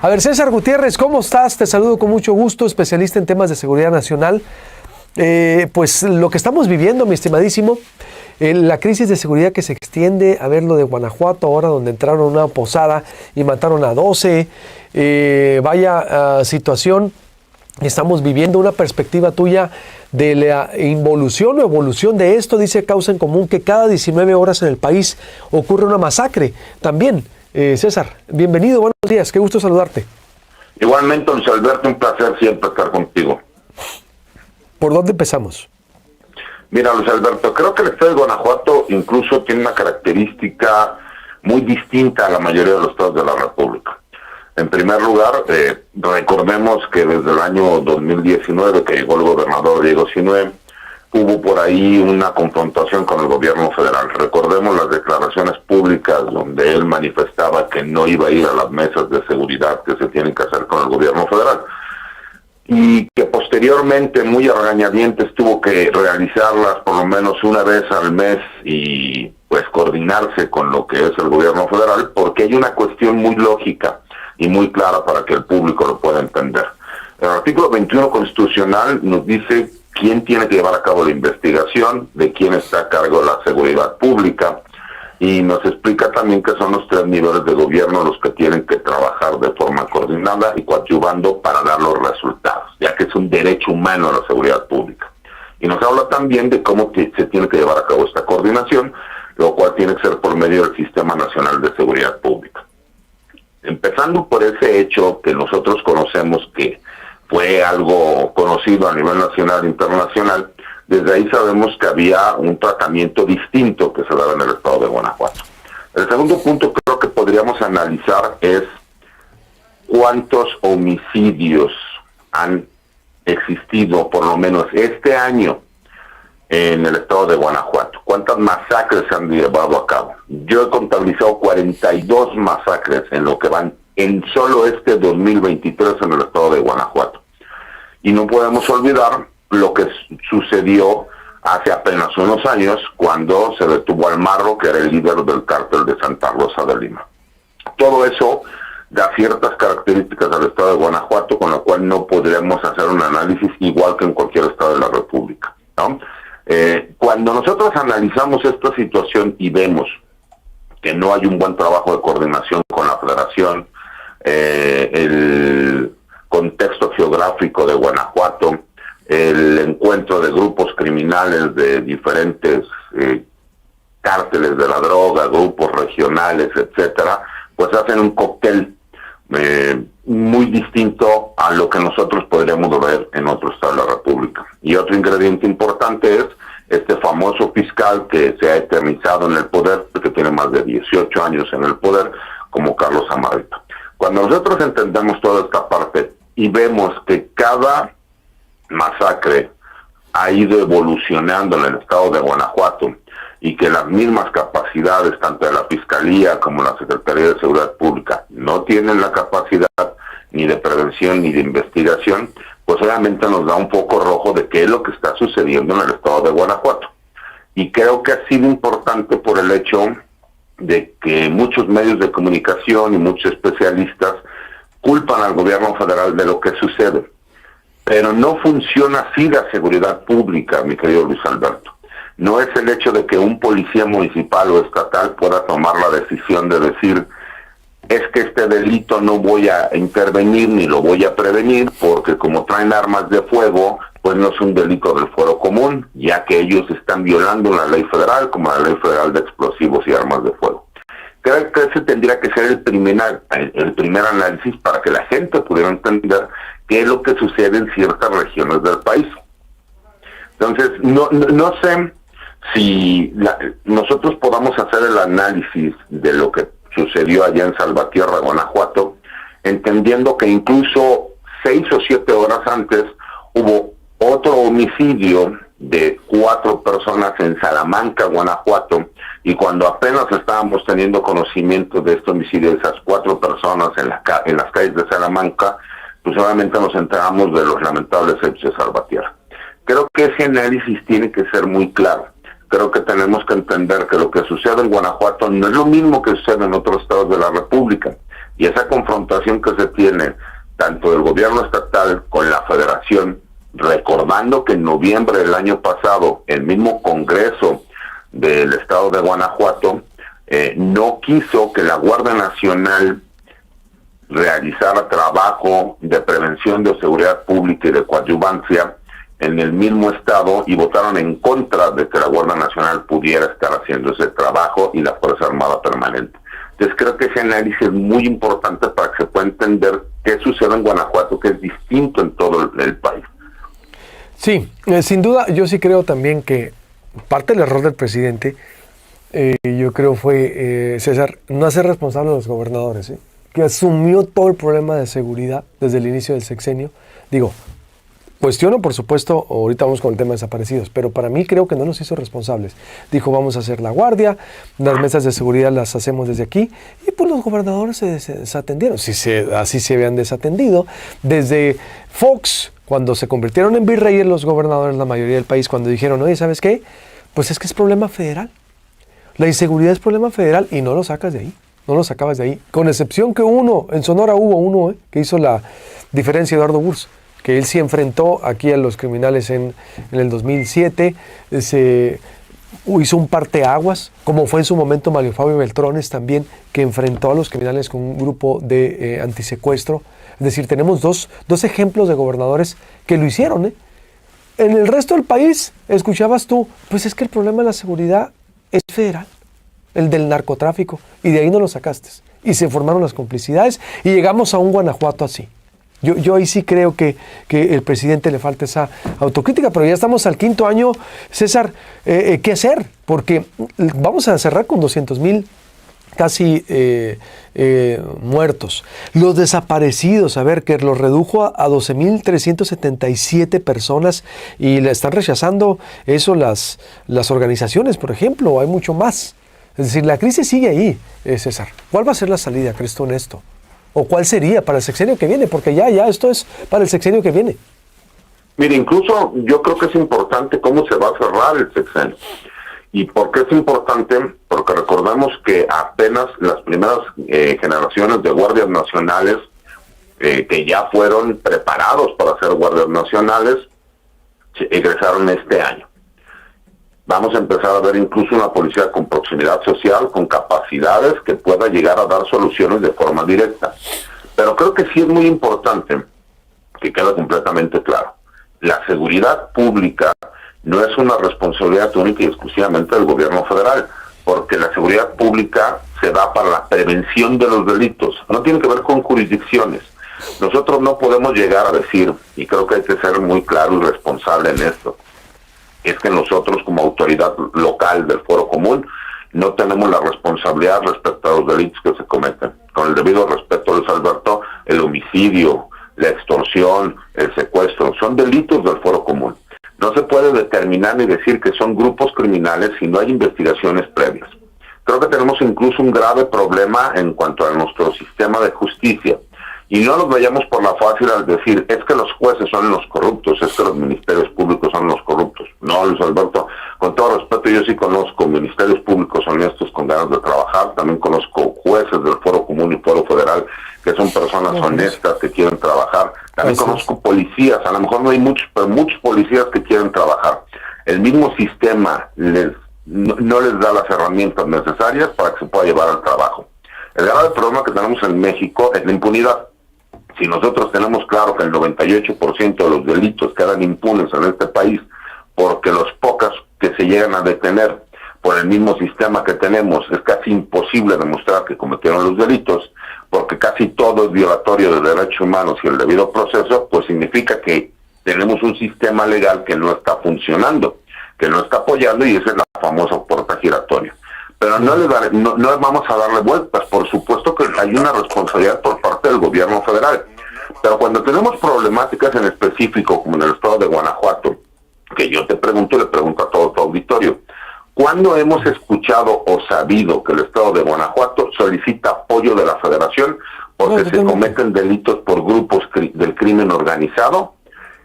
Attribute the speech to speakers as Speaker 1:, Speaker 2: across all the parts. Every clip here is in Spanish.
Speaker 1: A ver, César Gutiérrez, ¿cómo estás? Te saludo con mucho gusto, especialista en temas de seguridad nacional. Pues lo que estamos viviendo, mi estimadísimo, la crisis de seguridad que se extiende, a ver lo de Guanajuato ahora, donde entraron a una posada y mataron a 12, vaya situación. Estamos viviendo una perspectiva tuya de la involución o evolución de esto. Dice Causa en Común que cada 19 horas en el país ocurre una masacre. También, César, bienvenido, buenos días, qué gusto saludarte.
Speaker 2: Igualmente, Luis Alberto, un placer siempre estar contigo.
Speaker 1: ¿Por dónde empezamos?
Speaker 2: Mira, Luis Alberto, creo que el estado de Guanajuato incluso tiene una característica muy distinta a la mayoría de los estados de la República. En primer lugar, recordemos que desde el año 2019, que llegó el gobernador Diego Sinue, hubo por ahí una confrontación con el gobierno federal. Recordemos las declaraciones públicas donde él manifestaba que no iba a ir a las mesas de seguridad que se tienen que hacer con el gobierno federal. Y que posteriormente, muy a regañadientes, tuvo que realizarlas por lo menos una vez al mes y pues coordinarse con lo que es el gobierno federal, porque hay una cuestión muy lógica y muy clara para que el público lo pueda entender. El artículo 21 constitucional nos dice quién tiene que llevar a cabo la investigación, de quién está a cargo de la seguridad pública, y nos explica también que son los 3 niveles de gobierno los que tienen que trabajar de forma coordinada y coadyuvando para dar los resultados, ya que es un derecho humano a la seguridad pública. Y nos habla también de cómo se tiene que llevar a cabo esta coordinación, lo cual tiene que ser por medio del Sistema Nacional de Seguridad Pública. Empezando por ese hecho que nosotros conocemos que fue algo conocido a nivel nacional e internacional, desde ahí sabemos que había un tratamiento distinto que se daba en el estado de Guanajuato. El segundo punto que creo que podríamos analizar es cuántos homicidios han existido, por lo menos este año, en el estado de Guanajuato. ¿Cuántas masacres se han llevado a cabo? Yo he contabilizado 42 masacres en lo que van en solo este 2023 en el estado de Guanajuato. Y no podemos olvidar lo que sucedió hace apenas unos años cuando se detuvo al Marro, que era el líder del cártel de Santa Rosa de Lima. Todo eso da ciertas características al estado de Guanajuato, con lo cual no podremos hacer un análisis igual que en cualquier estado de la República, ¿no? Cuando nosotros analizamos esta situación y vemos que no hay un buen trabajo de coordinación con la Federación, el contexto geográfico de Guanajuato, el encuentro de grupos criminales de diferentes cárteles de la droga, grupos regionales, etcétera, pues hacen un cóctel muy distinto a lo que nosotros podríamos ver en otros estados de la República. Y otro ingrediente importante es este famoso fiscal que se ha eternizado en el poder, que tiene más de 18 años en el poder, como Carlos Amarito. Cuando nosotros entendemos toda esta parte y vemos que cada masacre ha ido evolucionando en el estado de Guanajuato y que las mismas capacidades, tanto de la Fiscalía como la Secretaría de Seguridad Pública, no tienen la capacidad ni de prevención ni de investigación, pues obviamente nos da un foco rojo de qué es lo que está sucediendo en el estado de Guanajuato. Y creo que ha sido importante por el hecho de que muchos medios de comunicación y muchos especialistas culpan al gobierno federal de lo que sucede. Pero no funciona así la seguridad pública, mi querido Luis Alberto. No es el hecho de que un policía municipal o estatal pueda tomar la decisión de decir, es que este delito no voy a intervenir ni lo voy a prevenir, porque como traen armas de fuego, pues no es un delito del fuero común, ya que ellos están violando la ley federal, como la ley federal de explosivos y armas de fuego. Creo que ese tendría que ser el primer análisis para que la gente pudiera entender qué es lo que sucede en ciertas regiones del país. Entonces, no sé si nosotros podamos hacer el análisis de lo que sucedió allá en Salvatierra, Guanajuato, entendiendo que incluso 6 o 7 horas antes hubo otro homicidio de 4 personas en Salamanca, Guanajuato, y cuando apenas estábamos teniendo conocimiento de este homicidio de esas 4 personas en las calles de Salamanca, pues obviamente nos enteramos de los lamentables hechos de Salvatierra. Creo que ese análisis tiene que ser muy claro. Creo que tenemos que entender que lo que sucede en Guanajuato no es lo mismo que sucede en otros estados de la República. Y esa confrontación que se tiene tanto del gobierno estatal con la federación, recordando que en noviembre del año pasado el mismo Congreso del estado de Guanajuato no quiso que la Guardia Nacional realizara trabajo de prevención de seguridad pública y de coadyuvancia en el mismo estado, y votaron en contra de que la Guardia Nacional pudiera estar haciendo ese trabajo y la Fuerza Armada Permanente. Entonces creo que ese análisis es muy importante para que se pueda entender qué sucede en Guanajuato, que es distinto en todo el país.
Speaker 1: Sí, sin duda, yo sí creo también que parte del error del presidente, yo creo fue, César, no hacer responsable a los gobernadores, que asumió todo el problema de seguridad desde el inicio del sexenio. Digo, cuestiono, por supuesto, ahorita vamos con el tema de desaparecidos, pero para mí creo que no nos hizo responsables. Dijo, vamos a hacer la guardia, las mesas de seguridad las hacemos desde aquí, y pues los gobernadores se desatendieron. Así se habían desatendido. Desde Fox, cuando se convirtieron en virreyes los gobernadores, la mayoría del país, cuando dijeron, oye, ¿sabes qué? Pues es que es problema federal. La inseguridad es problema federal y no lo sacas de ahí. No lo sacabas de ahí. Con excepción que en Sonora hubo uno que hizo la diferencia, Eduardo Burs, que él sí enfrentó aquí a los criminales en el 2007, hizo un parteaguas, como fue en su momento Mario Fabio Beltrones también, que enfrentó a los criminales con un grupo de antisecuestro. Es decir, tenemos dos ejemplos de gobernadores que lo hicieron. En el resto del país, escuchabas tú, pues es que el problema de la seguridad es federal, el del narcotráfico, y de ahí no lo sacaste. Y se formaron las complicidades y llegamos a un Guanajuato así. Yo ahí sí creo que el presidente le falta esa autocrítica, pero ya estamos al quinto año, César, ¿qué hacer? Porque vamos a cerrar con 200,000 casi muertos. Los desaparecidos, a ver, que los redujo a 12,377 personas, y le están rechazando eso las organizaciones, por ejemplo, hay mucho más. Es decir, la crisis sigue ahí, César. ¿Cuál va a ser la salida, crees tú, en esto? ¿O cuál sería para el sexenio que viene? Porque ya esto es para el sexenio que viene.
Speaker 2: Mire, incluso yo creo que es importante cómo se va a cerrar el sexenio. ¿Y por qué es importante? Porque recordemos que apenas las primeras generaciones de guardias nacionales que ya fueron preparados para ser guardias nacionales egresaron este año. Vamos a empezar a ver incluso una policía con proximidad social, con capacidades que pueda llegar a dar soluciones de forma directa. Pero creo que sí es muy importante que quede completamente claro. La seguridad pública no es una responsabilidad única y exclusivamente del gobierno federal, porque la seguridad pública se da para la prevención de los delitos. No tiene que ver con jurisdicciones. Nosotros no podemos llegar a decir, y creo que hay que ser muy claro y responsable en esto, es que nosotros como autoridad local del Foro Común no tenemos la responsabilidad respecto a los delitos que se cometen. Con el debido respeto, Luis Alberto, el homicidio, la extorsión, el secuestro, son delitos del Foro Común. No se puede determinar ni decir que son grupos criminales si no hay investigaciones previas. Creo que tenemos incluso un grave problema en cuanto a nuestro sistema de justicia. Y no nos vayamos por la fácil al decir, es que los jueces son los corruptos, es que los ministerios públicos son los corruptos. No, Luis Alberto, con todo respeto, yo sí conozco ministerios públicos honestos con ganas de trabajar, también conozco jueces del Foro Común y Foro Federal que son personas honestas que quieren trabajar. También conozco policías, a lo mejor no hay muchos, pero muchos policías que quieren trabajar. El mismo sistema no les da las herramientas necesarias para que se pueda llevar al trabajo. El grave problema que tenemos en México es la impunidad. Si nosotros tenemos claro que el 98% de los delitos quedan impunes en este país, porque los pocos que se llegan a detener por el mismo sistema que tenemos, es casi imposible demostrar que cometieron los delitos, porque casi todo es violatorio de derechos humanos y el debido proceso, pues significa que tenemos un sistema legal que no está funcionando, que no está apoyando, y esa es la famosa puerta giratoria. Pero no vamos a darle vueltas. Por supuesto que hay una responsabilidad por parte del gobierno federal. Pero cuando tenemos problemáticas en específico, como en el estado de Guanajuato, que yo te pregunto y le pregunto a todo tu auditorio, ¿cuándo hemos escuchado o sabido que el estado de Guanajuato solicita apoyo de la federación porque se cometen delitos por grupos del crimen organizado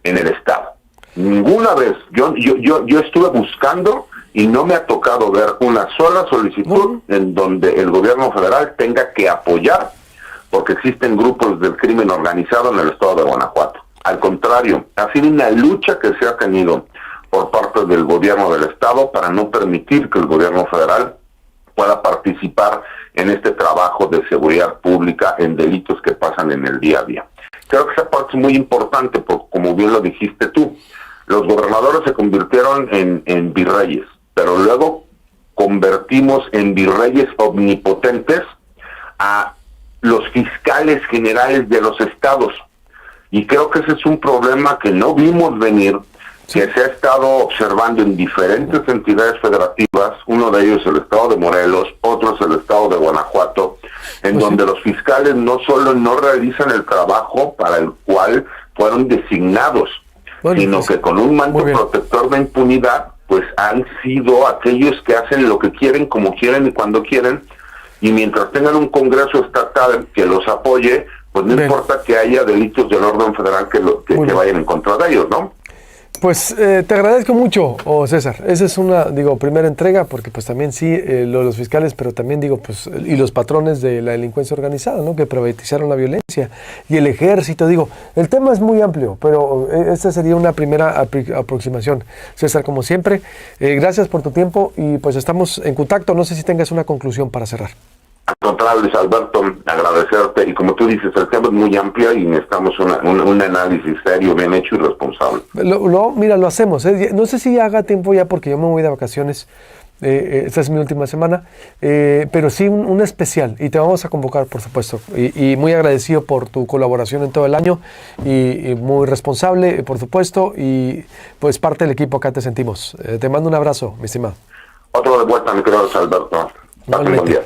Speaker 2: en el estado? Ninguna vez. Yo estuve buscando y no me ha tocado ver una sola solicitud en donde el gobierno federal tenga que apoyar porque existen grupos del crimen organizado en el estado de Guanajuato. Al contrario, ha sido una lucha que se ha tenido por parte del gobierno del estado para no permitir que el gobierno federal pueda participar en este trabajo de seguridad pública en delitos que pasan en el día a día. Creo que esa parte es muy importante, porque como bien lo dijiste tú, los gobernadores se convirtieron en virreyes, pero luego convertimos en virreyes omnipotentes a los fiscales generales de los estados. Y creo que ese es un problema que no vimos venir, que se ha estado observando en diferentes entidades federativas, uno de ellos el estado de Morelos, otro es el estado de Guanajuato, en donde los fiscales no solo no realizan el trabajo para el cual fueron designados, sino que con un manto protector de impunidad, pues han sido aquellos que hacen lo que quieren, como quieren y cuando quieren, y mientras tengan un Congreso estatal que los apoye, pues no importa que haya delitos del orden federal que vayan en contra de ellos, ¿no?
Speaker 1: Pues te agradezco mucho, César. Esa es una, primera entrega, porque pues también sí, los fiscales, pero también pues, y los patrones de la delincuencia organizada, ¿no? Que privatizaron la violencia, y el ejército, el tema es muy amplio, pero esta sería una primera aproximación. César, como siempre, gracias por tu tiempo, y pues estamos en contacto. No sé si tengas una conclusión para cerrar.
Speaker 2: Al contrario, Luis Alberto, agradecerte, y como tú dices, el tema es muy amplio y necesitamos un análisis serio, bien hecho y responsable.
Speaker 1: Mira, lo hacemos, no sé si haga tiempo ya, porque yo me voy de vacaciones, esta es mi última semana, pero sí un especial, y te vamos a convocar, por supuesto, y muy agradecido por tu colaboración en todo el año, y muy responsable, por supuesto, y pues parte del equipo acá te sentimos. Te mando un abrazo, mi estimado.
Speaker 2: Otro de vuelta, mi querido Luis Alberto. Buen día.